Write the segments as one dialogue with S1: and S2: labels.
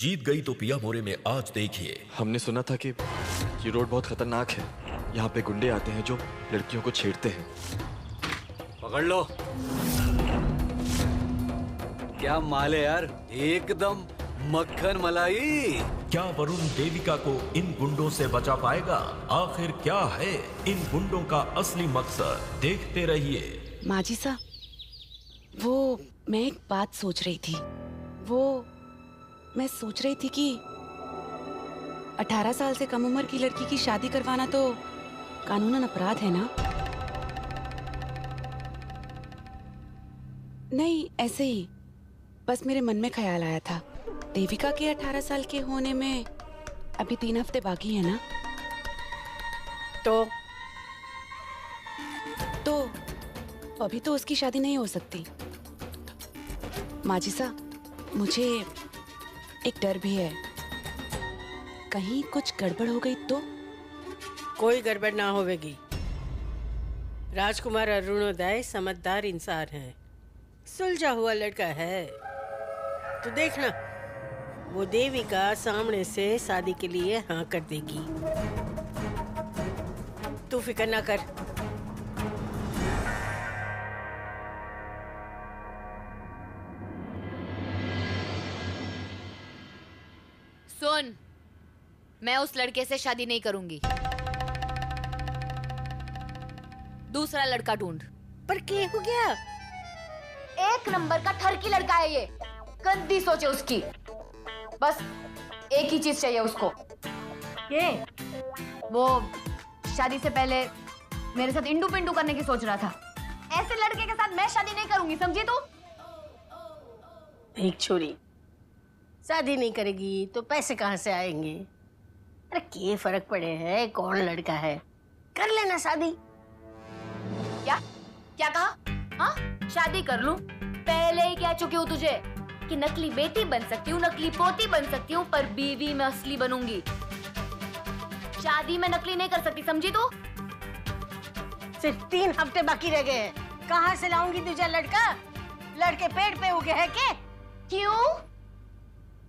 S1: जीत गई तो पिया मोरे में आज देखिए।
S2: हमने सुना था कि ये रोड बहुत खतरनाक है। यहाँ पे गुंडे आते हैं जो लड़कियों को छेड़ते हैं।
S3: पकड़ लो। क्या माल है यार, एकदम मक्खन मलाई।
S1: क्या वरुण देविका को इन गुंडों से बचा पाएगा? आखिर क्या है इन गुंडों का असली मकसद? देखते रहिए।
S4: माजी सा, वो मैं एक बात सोच रही थी। मैं सोच रही थी कि 18 साल से कम उम्र की लड़की की शादी करवाना तो कानूनन अपराध है ना? नहीं, ऐसे ही बस मेरे मन में ख्याल आया था। देविका के 18 साल के होने में अभी 3 हफ्ते बाकी है ना? तो अभी तो उसकी शादी नहीं हो सकती। माजिसा, मुझे एक डर भी है, कहीं कुछ गड़बड़ हो गई तो?
S5: कोई गड़बड़ ना होगी। राजकुमार अरुणोदय समझदार इंसान है, सुलझा हुआ लड़का है। तो देखना, वो देविका सामने से शादी के लिए हाँ कर देगी। तू फिक्र ना कर।
S6: सुन, मैं उस लड़के से शादी नहीं करूंगी। दूसरा लड़का ढूंढ।
S5: पर क्या हो गया?
S6: एक नंबर का ठरकी लड़का है ये, गंदी सोचे उसकी। बस एक ही चीज चाहिए उसको।
S5: ये
S6: वो शादी से पहले मेरे साथ इंडू पिंडू करने की सोच रहा था। ऐसे लड़के के साथ मैं शादी नहीं करूंगी, समझी तू?
S5: एक छोरी शादी नहीं करेगी तो पैसे कहाँ से आएंगे? अरे क्या फर्क पड़े है कौन लड़का है, कर लेना शादी।
S6: क्या क्या कहा? हाँ, शादी कर लूं? पहले ही कह चुकी हूँ तुझे कि नकली बेटी बन सकती हूँ, नकली पोती बन सकती हूँ, पर बीवी में असली बनूंगी। शादी में नकली नहीं कर सकती, समझी तू?
S5: सिर्फ 3 हफ्ते बाकी रह गए हैं, कहाँ से लाऊंगी तुझे लड़का? लड़के पेड़ पे उगे हैं क्या?
S6: क्यों?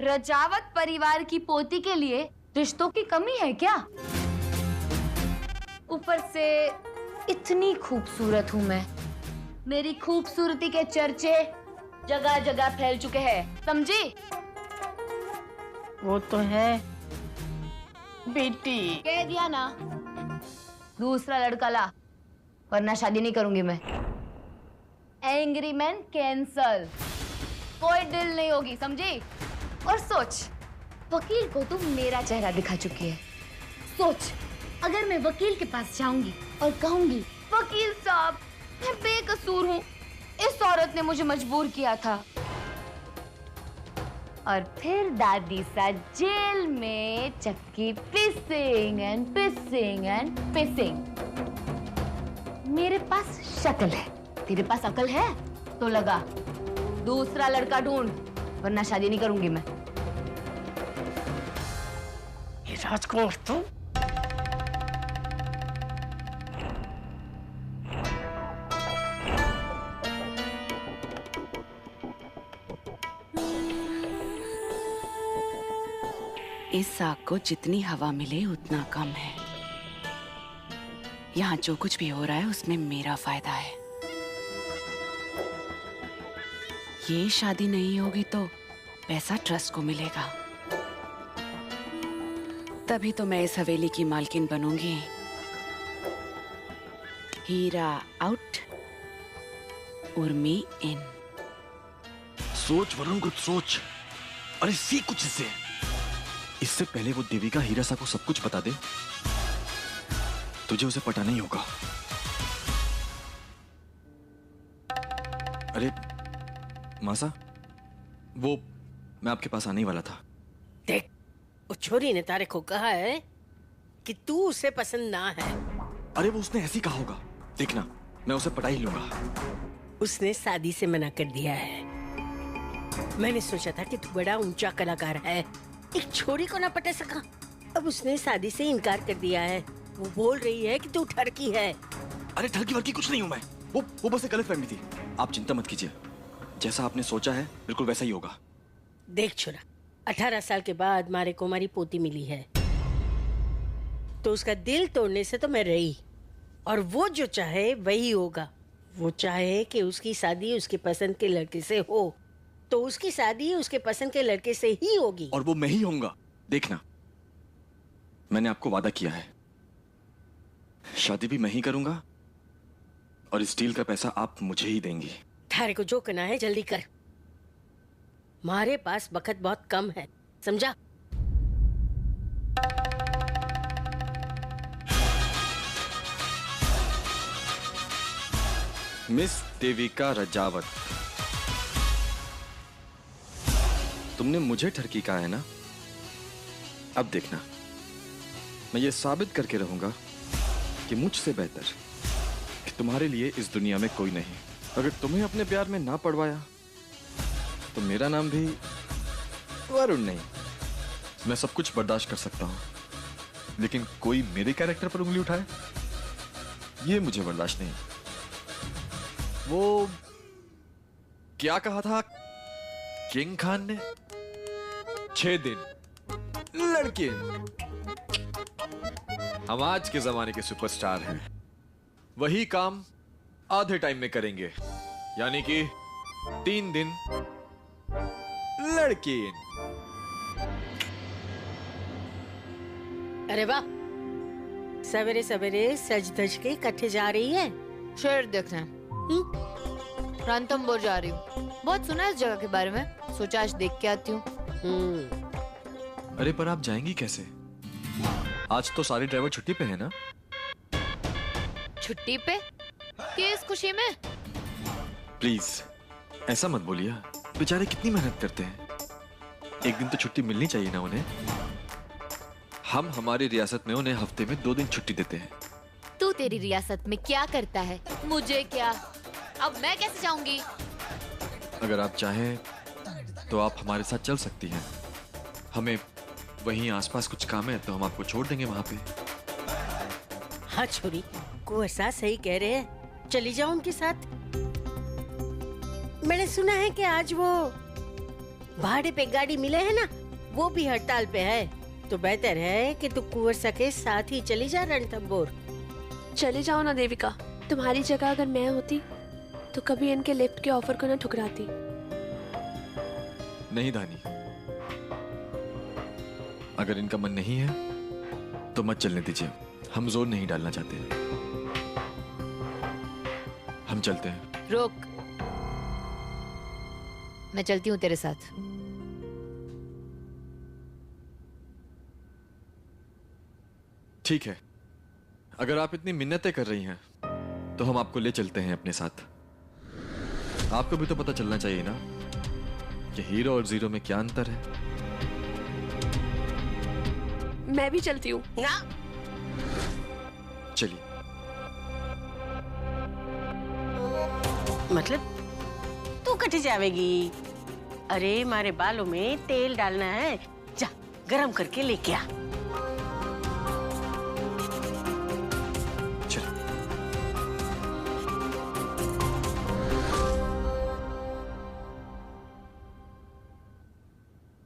S6: रजावत परिवार की पोती के लिए रिश्तों की कमी है क्या? ऊपर से इतनी खूबसूरत हूँ मैं, मेरी खूबसूरती के चर्चे जगह जगह फैल चुके हैं, समझी?
S5: वो तो है बेटी।
S6: कह दिया ना, दूसरा लड़का ला, वरना शादी नहीं करूंगी मैं। एग्रीमेंट कैंसल, कोई डील नहीं होगी, समझी? और सोच, वकील को तू मेरा चेहरा दिखा चुकी है। सोच, अगर मैं वकील के पास जाऊंगी और कहूंगी, वकील साहब मैं बेकसूर हूँ, इस औरत ने मुझे मजबूर किया था, और फिर दादी सा जेल में चक्की पिसिंग एंड पिसिंग एंड पिसिंग। मेरे पास शक्ल है, तेरे पास अकल है तो लगा। दूसरा लड़का ढूंढ, वरना शादी नहीं करूंगी मैं।
S5: ये राजकुमार तू?
S4: इस साग को जितनी हवा मिले उतना कम है। यहाँ जो कुछ भी हो रहा है उसमें मेरा फायदा है। ये शादी नहीं होगी तो पैसा ट्रस्ट को मिलेगा, तभी तो मैं इस हवेली की मालकिन बनूंगी। हीरा आउट, उर्मी इन।
S2: सोच वरुण, कुछ सोच। अरे सीख कुछ इससे। इससे पहले वो देविका हीरा सा को सब कुछ बता दे, तुझे उसे पटाना ही होगा। अरे मासा, वो मैं आपके पास आने ही वाला था।
S5: देख, उस छोरी ने तारे को कहा है कि तू उसे पसंद ना है।
S2: अरे वो उसने ऐसे ही कहा होगा, देखना मैं उसे पटा ही लूंगा।
S5: उसने शादी से मना कर दिया है। मैंने सोचा था कि तू बड़ा ऊंचा कलाकार है, एक छोरी को ना पटा सका। अब उसने शादी से इनकार कर दिया है। वो बोल रही है कि तू ठरकी है।
S2: अरे ठरकी वर्की कुछ नहीं हूं मैं, वो बस एक गलतफहमी थी। आप चिंता मत कीजिए, जैसा आपने सोचा है बिल्कुल वैसा ही होगा।
S5: देख छोरा, 18 साल के बाद मारे को हमारी पोती मिली है, तो उसका दिल तोड़ने से तो मैं रही। और वो जो चाहे वही होगा। वो चाहे कि उसकी शादी उसके पसंद के लड़के से हो, तो उसकी शादी उसके पसंद के लड़के से ही होगी।
S2: और वो मैं ही होऊंगा। देखना, मैंने आपको वादा किया है, शादी भी मैं ही करूंगा और इस डील का पैसा आप मुझे ही देंगी।
S5: थारे को जो करना है जल्दी कर, हमारे पास वक्त बहुत कम है, समझा?
S2: मिस देविका रजावत, तुमने मुझे ठरकी कहा है ना? अब देखना, मैं ये साबित करके रहूंगा कि मुझसे बेहतर कि तुम्हारे लिए इस दुनिया में कोई नहीं। अगर तुम्हें अपने प्यार में ना पड़वाया तो मेरा नाम भी वरुण नहीं। मैं सब कुछ बर्दाश्त कर सकता हूं, लेकिन कोई मेरे कैरेक्टर पर उंगली उठाए, ये मुझे बर्दाश्त नहीं। वो क्या कहा था किंग खान ने? 6 दिन लड़के। हम आज के जमाने के सुपरस्टार हैं, वही काम आधे टाइम में करेंगे, यानी कि 3 दिन लड़के।
S5: अरे वाह, सवेरे सवेरे सज धज के इकट्ठे जा रही है।
S6: शेर देखते हैं। रणथंभौर जा रही हूँ, बहुत सुना है इस जगह के बारे में, सोचा आज देख के आती हूँ।
S2: अरे पर आप जाएंगी कैसे? आज तो सारे ड्राइवर छुट्टी पे हैं ना?
S6: छुट्टी पे? किस खुशी में?
S2: प्लीज ऐसा मत बोलिए, बेचारे कितनी मेहनत करते हैं, एक दिन तो छुट्टी मिलनी चाहिए ना उन्हें। हम हमारी रियासत में उन्हें हफ्ते में 2 दिन छुट्टी देते हैं।
S6: तू तेरी रियासत में क्या करता है, मुझे क्या? अब मैं कैसे जाऊंगी?
S2: अगर आप चाहें तो आप हमारे साथ चल सकती हैं। हमें वहीं आसपास कुछ काम है तो हम आपको छोड़ देंगे वहां पे।
S5: हाँ छोरी, को ऐसा सही कह रहे हैं, चली जाओ उनके साथ। मैंने सुना है कि आज वो भाड़े पे गाड़ी मिले है ना, वो भी हड़ताल पे है, तो बेहतर है कि तू कुंवर के साथ ही चली जा रणथंभौर।
S7: चले जाओ ना देविका, तुम्हारी जगह अगर मैं होती तो कभी इनके लिफ्ट के ऑफर को ना ठुकराती।
S2: नहीं धानी, अगर इनका मन नहीं है तो मत चलने दीजिए, हम जोर नहीं डालना चाहते। हम चलते हैं।
S6: रोक, मैं चलती हूँ तेरे साथ।
S2: ठीक है, अगर आप इतनी मिन्नतें कर रही हैं तो हम आपको ले चलते हैं अपने साथ। आपको भी तो पता चलना चाहिए ना कि हीरो और जीरो में क्या अंतर है।
S7: मैं भी चलती हूँ
S5: ना,
S2: चलिए।
S5: मतलब तू कटी जावेगी? अरे मारे बालों में तेल डालना है, जा गरम करके लेके आ।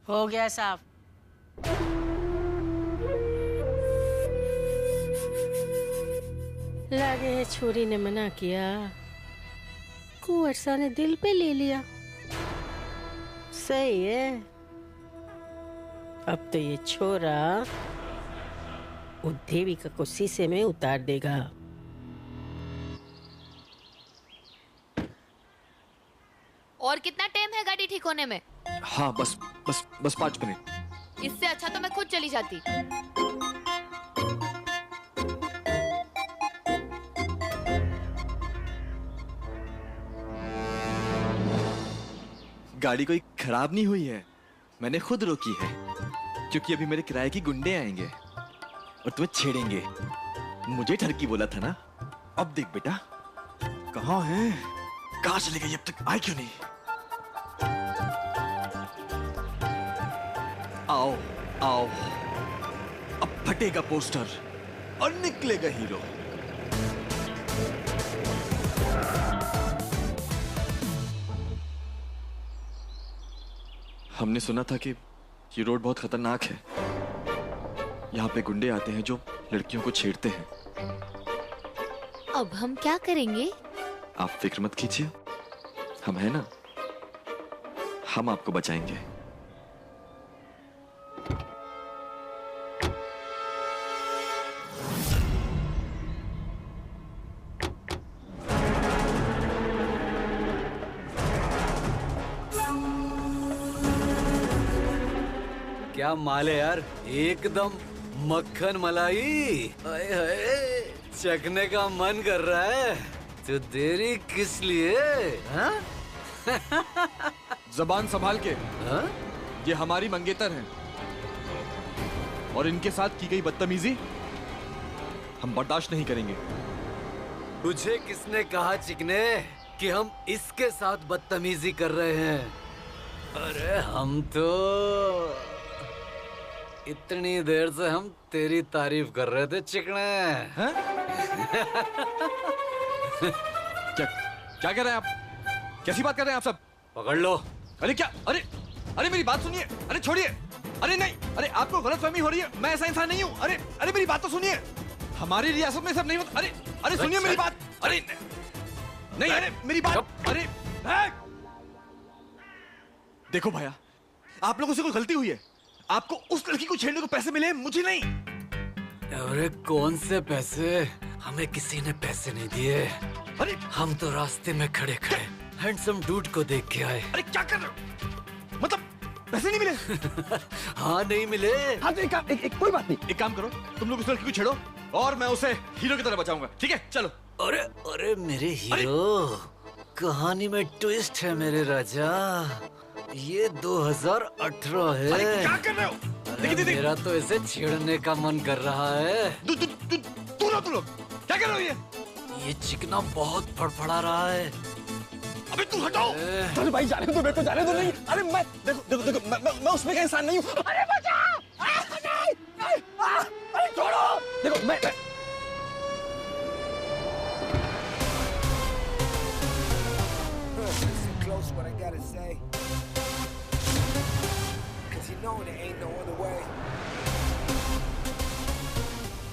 S5: हो गया साफ। लागे है छोरी ने मना किया, कुंवर ने दिल पे ले लिया। सही है, अब तो ये छोरा वो देविका को शीशे में उतार देगा।
S6: और कितना टाइम है गाड़ी ठीक होने में?
S2: हाँ, बस 5 मिनट।
S6: इससे अच्छा तो मैं खुद चली जाती।
S2: गाड़ी कोई खराब नहीं हुई है, मैंने खुद रोकी है, क्योंकि अभी मेरे किराए की गुंडे आएंगे और तुम्हें छेड़ेंगे। मुझे ठरकी बोला था ना। अब देख बेटा, कहाँ है, कहाँ चली गई, अब तक आई क्यों नहीं? आओ आओ, अब फटेगा पोस्टर और निकलेगा हीरो। हमने सुना था कि ये रोड बहुत खतरनाक है। यहाँ पे गुंडे आते हैं जो लड़कियों को छेड़ते हैं।
S6: अब हम क्या करेंगे?
S2: आप फिक्र मत कीजिए, हम हैं ना, हम आपको बचाएंगे।
S3: क्या माल है यार, एकदम मक्खन मलाई। हाय हाय, चखने का मन कर रहा है। तो देरी किस लिए? हाँ?
S2: जबान संभाल के।
S3: हाँ?
S2: ये हमारी मंगेतर हैं और इनके साथ की गई बदतमीजी हम बर्दाश्त नहीं करेंगे।
S3: तुझे किसने कहा चिकने कि हम इसके साथ बदतमीजी कर रहे हैं? अरे हम तो इतनी देर से हम तेरी तारीफ कर रहे थे चिकने।
S2: हैं? क्या कह रहे हैं आप? कैसी बात कर रहे हैं आप सब?
S3: पकड़ लो।
S2: अरे क्या? अरे अरे मेरी बात सुनिए। अरे छोड़िए। अरे नहीं, अरे आपको गलतफहमी हो रही है, मैं ऐसा इंसान नहीं हूँ। अरे अरे मेरी बात तो सुनिए, हमारी रियासत में सब नहीं होता। अरे अरे सुनिए मेरी बात। अरे नहीं, अरे मेरी बात। अरे देखो भैया, आप लोगों से कोई गलती हुई है। आपको उस लड़की को छेड़ने को पैसे मिले, मुझे नहीं।
S3: अरे कौन से पैसे? हमें किसी ने पैसे नहीं दिए।
S2: अरे
S3: हम तो रास्ते में खड़े खड़े हैंडसम डूड को देख के आए।
S2: अरे क्या कर रहे हो? मतलब पैसे नहीं मिले?
S3: हाँ नहीं मिले।
S2: हाँ तो कोई बात नहीं, एक काम करो, तुम लोग उस लड़की को छेड़ो और मैं उसे हीरो की तरह बचाऊंगा, ठीक है? चलो।
S3: अरे अरे मेरे हीरो, कहानी में ट्विस्ट है मेरे राजा। ये 2018 है।
S2: अरे क्या कर रहे हो?
S3: अरे मेरा तो इसे छेड़ने का मन कर रहा है।
S2: तुम लोग क्या कर रहे हो?
S3: ये चिकना बहुत फड़फड़ा रहा है।
S2: अबे तू हटाओ। चल भाई, जाने दो, मेरे को जाने दो। नहीं, अरे मैं देखो मैं उसमें का इंसान नहीं हूँ। अरे बचा, अरे छोड़ो। देखो मैं
S8: close what I gotta say, 'cause you know there ain't no other way.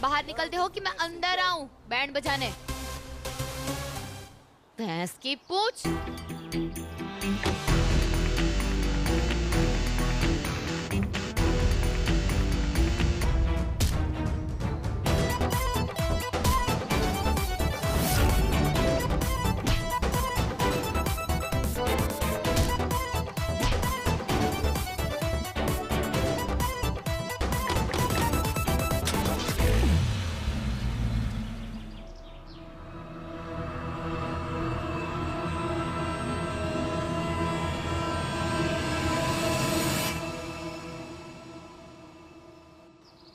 S6: बाहर निकलते हो कि मैं अंदर आऊं बैंड बजाने? भैंस की पूछ।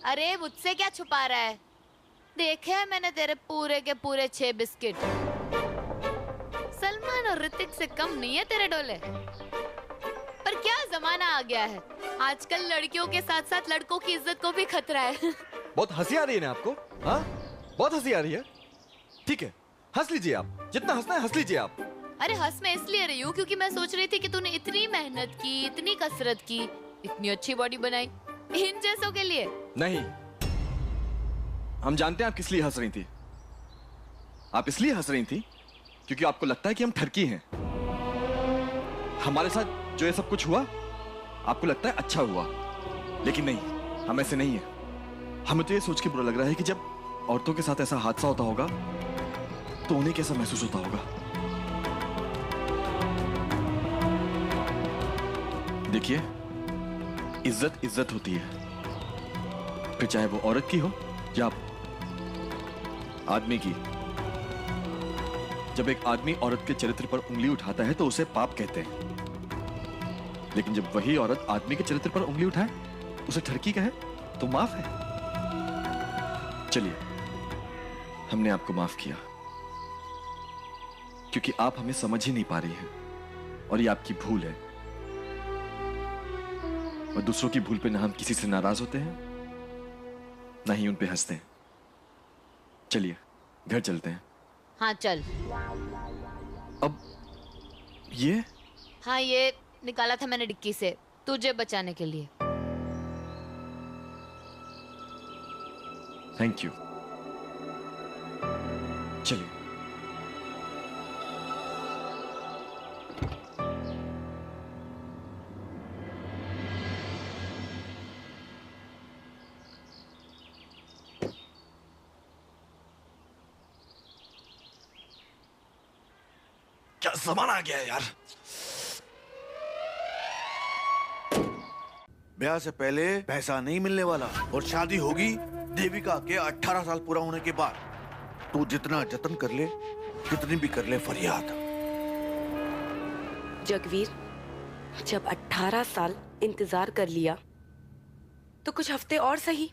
S6: अरे मुझसे क्या छुपा रहा है? देखे है मैंने तेरे पूरे के पूरे 6 बिस्किट। सलमान और ऋतिक से कम नहीं है तेरे डोले। पर क्या जमाना आ गया है, आजकल लड़कियों के साथ साथ लड़कों की इज्जत को भी खतरा है।
S2: बहुत हंसी आ रही है ना आपको? हाँ, बहुत हंसी आ रही है। ठीक है, हंस लीजिए आप, जितना हंसना है हंस लीजिए आप।
S6: अरे हंस मैं इसलिए रही हूँ क्योंकि मैं सोच रही थी कि तूने इतनी मेहनत की, इतनी कसरत की, इतनी अच्छी बॉडी बनाई इन जैसों के लिए।
S2: नहीं, हम जानते हैं आप किस लिए हंस रही थी। आप इसलिए हंस रही थी क्योंकि आपको लगता है कि हम ठरकी हैं। हमारे साथ जो ये सब कुछ हुआ आपको लगता है अच्छा हुआ, लेकिन नहीं, हम ऐसे नहीं हैं। हमें तो ये सोच के बुरा लग रहा है कि जब औरतों के साथ ऐसा हादसा होता होगा तो उन्हें कैसा महसूस होता होगा। देखिए, इज्जत इज्जत होती है, फिर चाहे वो औरत की हो या आदमी की। जब एक आदमी औरत के चरित्र पर उंगली उठाता है तो उसे पाप कहते हैं, लेकिन जब वही औरत आदमी के चरित्र पर उंगली उठाए, उसे ठरकी कहे तो माफ है। चलिए, हमने आपको माफ किया क्योंकि आप हमें समझ ही नहीं पा रही हैं और ये आपकी भूल है। और दूसरों की भूल पे ना हम किसी से नाराज होते हैं, ना ही उन पे हंसते हैं। चलिए घर चलते हैं।
S6: हाँ चल।
S2: अब ये
S6: हाँ, ये निकाला था मैंने डिक्की से तुझे बचाने के लिए।
S2: Thank you. चलिए।
S9: क्या जमाना आ गया है यार। ब्याह से पहले पैसा नहीं मिलने वाला और शादी होगी देविका के 18 साल पूरा होने के बाद। तू जितना जतन कर ले, कितनी भी कर ले फरियाद।
S4: जगवीर, जब 18 साल इंतजार कर लिया तो कुछ हफ्ते और सही।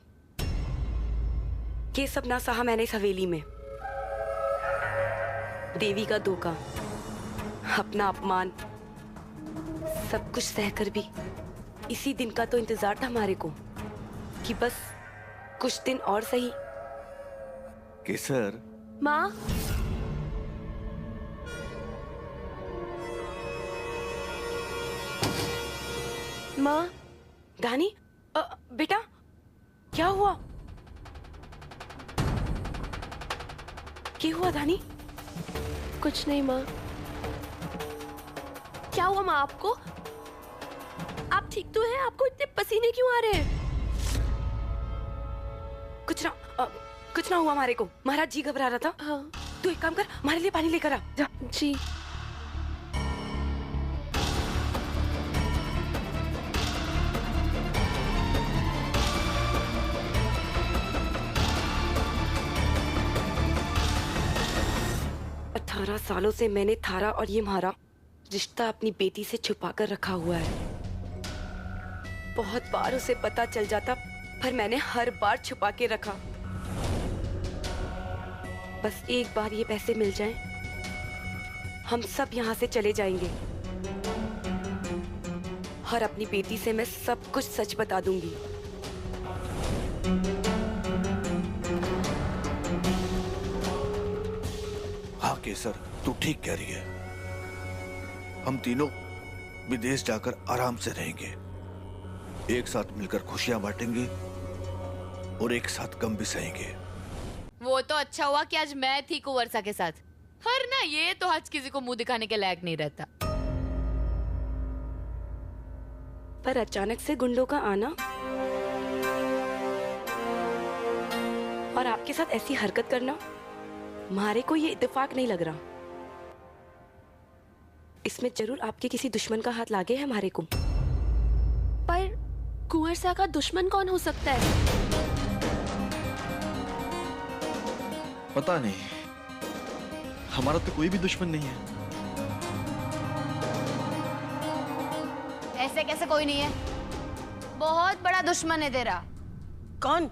S4: ये सब ना सहा मैंने इस हवेली में। देवी का धोखा, अपना अपमान, सब कुछ सहकर भी इसी दिन का तो इंतजार था हमारे को कि बस कुछ दिन और सही।
S9: केसर,
S7: माँ,
S4: माँ, धानी, बेटा, क्या हुआ? क्या हुआ धानी?
S7: कुछ नहीं माँ। क्या हुआ माँ आपको? आप ठीक तो हैं? आपको इतने पसीने क्यों आ रहे हैं?
S4: कुछ ना हुआ हमारे को। महाराज जी घबरा रहा था।
S7: हाँ।
S4: तू एक काम कर, हमारे लिए पानी लेकर आ जा।
S7: जी।
S4: अठारह सालों से मैंने थारा और ये म्हारा रिश्ता अपनी बेटी से छुपा कर रखा हुआ है। बहुत बार उसे पता चल जाता, पर मैंने हर बार छुपा के रखा। बस एक बार ये पैसे मिल जाएं, हम सब यहाँ से चले जाएंगे और अपनी बेटी से मैं सब कुछ सच बता दूंगी।
S9: हाँ केसर, तू ठीक कह रही है। हम तीनों विदेश जाकर आराम से रहेंगे, एक साथ मिलकर खुशियां बांटेंगे और एक साथ गम भी सहेंगे।
S6: वो तो अच्छा हुआ कि आज मैं थी कुंवरसा के साथ, वरना ये तो आज किसी को मुंह दिखाने के लायक नहीं रहता।
S4: पर अचानक से गुंडों का आना और आपके साथ ऐसी हरकत करना, हमारे को ये इत्तेफाक नहीं लग रहा। इसमें जरूर आपके किसी दुश्मन का हाथ लागे है हमारे को।
S7: पर कुंवरसा का दुश्मन कौन हो सकता है?
S2: पता नहीं, हमारा तो कोई भी दुश्मन नहीं है।
S6: ऐसे कैसे कोई नहीं है? बहुत बड़ा दुश्मन है तेरा।
S5: कौन?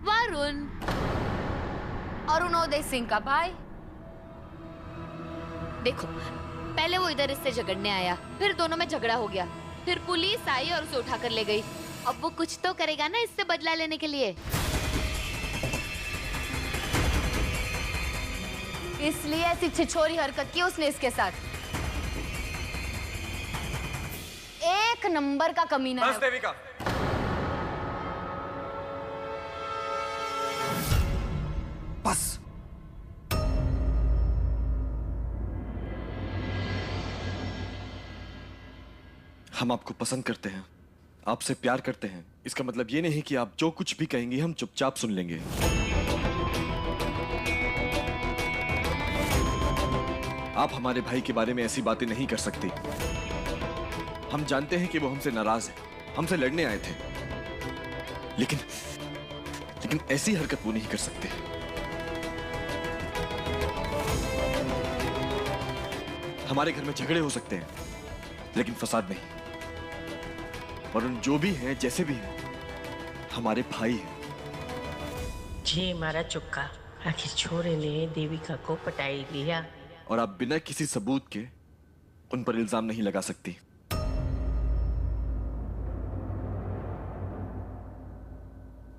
S6: वरुण, अरुणोदय सिंह का भाई। देखो, पहले वो इधर इससे झगड़ने आया, फिर दोनों में झगड़ा हो गया, फिर पुलिस आई और उसे उठाकर ले गई। अब वो कुछ तो करेगा ना इससे बदला लेने के लिए। इसलिए ऐसी छिछोरी हरकत की उसने इसके साथ। एक नंबर का कमीना है।
S2: बस देविका।
S9: बस।
S2: हम आपको पसंद करते हैं, आपसे प्यार करते हैं। इसका मतलब ये नहीं कि आप जो कुछ भी कहेंगे हम चुपचाप सुन लेंगे। आप हमारे भाई के बारे में ऐसी बातें नहीं कर सकती। हम जानते हैं कि वो हमसे नाराज है, हमसे लड़ने आए थे, लेकिन ऐसी हरकत वो नहीं कर सकते। हमारे घर में झगड़े हो सकते हैं, लेकिन फसाद नहीं। और उन जो भी हैं, जैसे भी हैं, हमारे भाई हैं।
S5: जी मारा चुक्का, आखिर छोरे ने देविका को पटाई लिया।
S2: और आप बिना किसी सबूत के उन पर इल्जाम नहीं लगा सकती।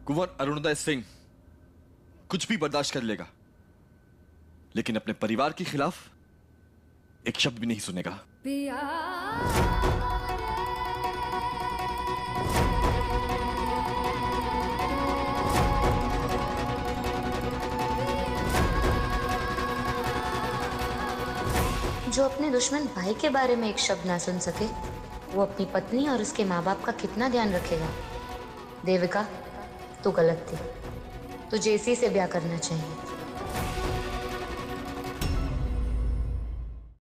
S2: कुंवर अरुणोदय सिंह कुछ भी बर्दाश्त कर लेगा, लेकिन अपने परिवार के खिलाफ एक शब्द भी नहीं सुनेगा।
S6: जो अपने दुश्मन भाई के बारे में एक शब्द ना सुन सके, वो अपनी पत्नी और उसके माँ बाप का कितना ध्यान रखेगा। देविका, तू गलत थी। तुझे इसी से ब्याह करना चाहिए।